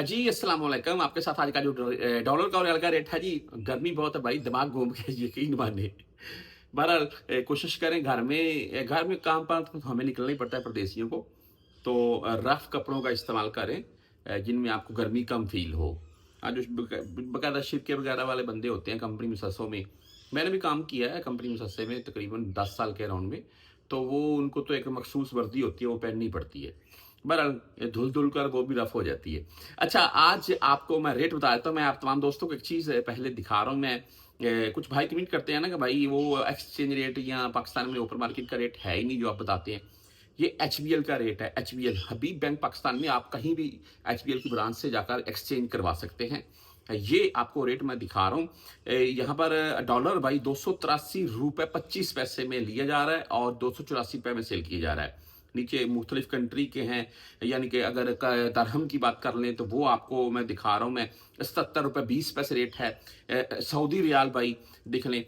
जी, अस्सलाम वालेकुम। आपके साथ आज का जो डॉलर का और रियाल का रेट है जी, गर्मी बहुत है भाई, दिमाग घूम गया यकीन मानिए। बहरहाल कोशिश करें घर में काम पर तो हमें निकलना ही पड़ता है परदेशियों को। तो रफ़ कपड़ों का इस्तेमाल करें जिनमें आपको गर्मी कम फ़ील हो। जो बाकायदा शिरके वगैरह वाले बंदे होते हैं कंपनी मुसस्सों में, मैंने भी काम किया है कंपनी मुसस्से में तकरीबन 10 साल के अराउंड में, तो वो उनको तो एक मखसूस वर्दी होती है, वो पहननी पड़ती है। बहरहाल धुल-धुल कर वो भी रफ़ हो जाती है। अच्छा, आज आपको मैं रेट बता देता हूँ, मैं आप तमाम दोस्तों को एक चीज़ पहले दिखा रहा हूँ मैं। कुछ भाई कमेंट करते हैं ना कि भाई वो एक्सचेंज रेट या पाकिस्तान में ओपन मार्केट का रेट है ही नहीं जो आप बताते हैं। ये एचबीएल का रेट है, एचबीएल हबीब बैंक पाकिस्तान में आप कहीं भी एचबीएल की ब्रांच से जाकर एक्सचेंज करवा सकते हैं। ये आपको रेट मैं दिखा रहा हूँ। यहाँ पर डॉलर भाई ₹283.25 में लिया जा रहा है और ₹284 में सेल किया जा रहा है। नीचे मुख्तलिफ कंट्री के हैं, यानी कि अगर दरहम की बात कर लें तो वो आपको मैं दिखा रहा हूँ मैं, ₹77.20 रेट है। सऊदी रियाल भाई देख लें,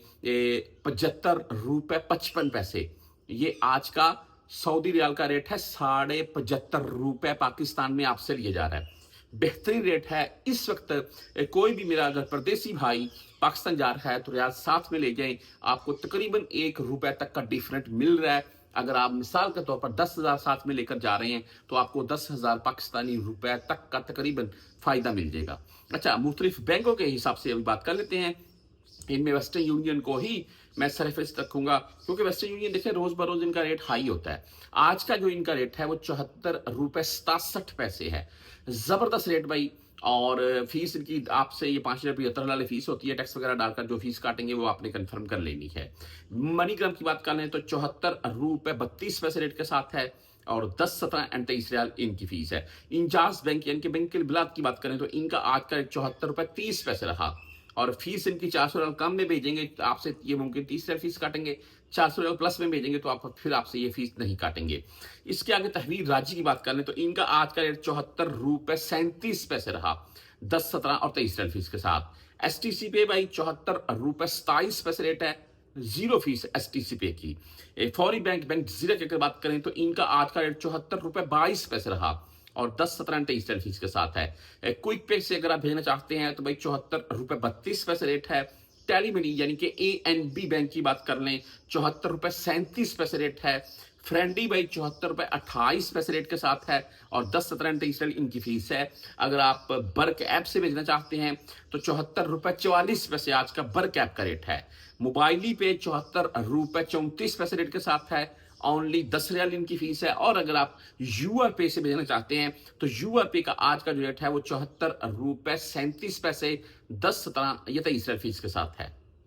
₹75.55। ये आज का सऊदी रियाल का रेट है, ₹75.5 पाकिस्तान में आपसे लिया जा रहा है। बेहतरीन रेट है इस वक्त। कोई भी मेरा अगर परदेसी भाई पाकिस्तान जा रहा है तो रियाल साथ में ले जाएं, आपको तकरीबन ₹1 तक का डिफरेंट मिल रहा है। अगर आप मिसाल के तौर पर 10,000 साथ में लेकर जा रहे हैं तो आपको 10,000 पाकिस्तानी रुपए तक का तकरीबन फायदा मिल जाएगा। अच्छा, मुख्तलिफ बैंकों के हिसाब से अभी बात कर लेते हैं। इनमें वेस्टर्न यूनियन को ही मैं सरफेस रखूंगा, क्योंकि वेस्टर्न यूनियन देखिए रोज बरोज इनका रेट हाई होता है। आज का जो इनका रेट है वो ₹74.67 है। जबरदस्त रेट भाई। और फीस इनकी आपसे ये 5,075 वाली फीस होती है, टैक्स वगैरह डालकर जो फीस काटेंगे वो आपने कंफर्म कर लेनी है। मनीग्राम की बात कर लें तो ₹74.32 रेट के साथ है और 10, 17 एंड 23 रियाल इनकी फीस है। इंजाज बैंक यानी कि बैंक बिलात की बात करें तो इनका आज का रेट ₹74.30 रहा और फीस इनकी 400 रियाल कम में भेजेंगे तो आपसे ये मुमकिन 30 रियाल फीस काटेंगे। 400 रियाल प्लस में भेजेंगे तो आप फिर आपसे ये फीस नहीं काटेंगे। इसके आगे तहवीर राजी की बात कर लें तो इनका आज का रेट ₹74.37 रहा, 10, 17 और 23 रियाल फीस के साथ। एसटीसी पे भाई ₹74.27 रेट है, जीरो फीस एसटीसी पे की। फौरी बैंक जीरा की अगर बात करें तो इनका आज का रेट ₹74.22 रहा और 10, 17 एंड 23 फीस के साथ है। क्विक पे से अगर आप भेजना चाहते हैं तो भाई ₹74.32 रेट है। टेली मनी यानी कि एएनबी बैंक की बात कर लें, ₹74.37 रेट है। फ्रेंडी भाई ₹74.28 रेट के साथ है और 10, 17 एंड 23 इनकी फीस है। अगर आप बर्क ऐप से भेजना चाहते हैं तो ₹74.44 आज का बर्क ऐप का रेट है। मोबाइली पे ₹74.34 रेट के साथ है, ओनली 10 रियाल इनकी फीस है। और अगर आप यूआर पे से भेजना चाहते हैं तो यूआर पे का आज का जो रेट है वो ₹74.37, 10, 17 या 23 रियाल फीस के साथ है।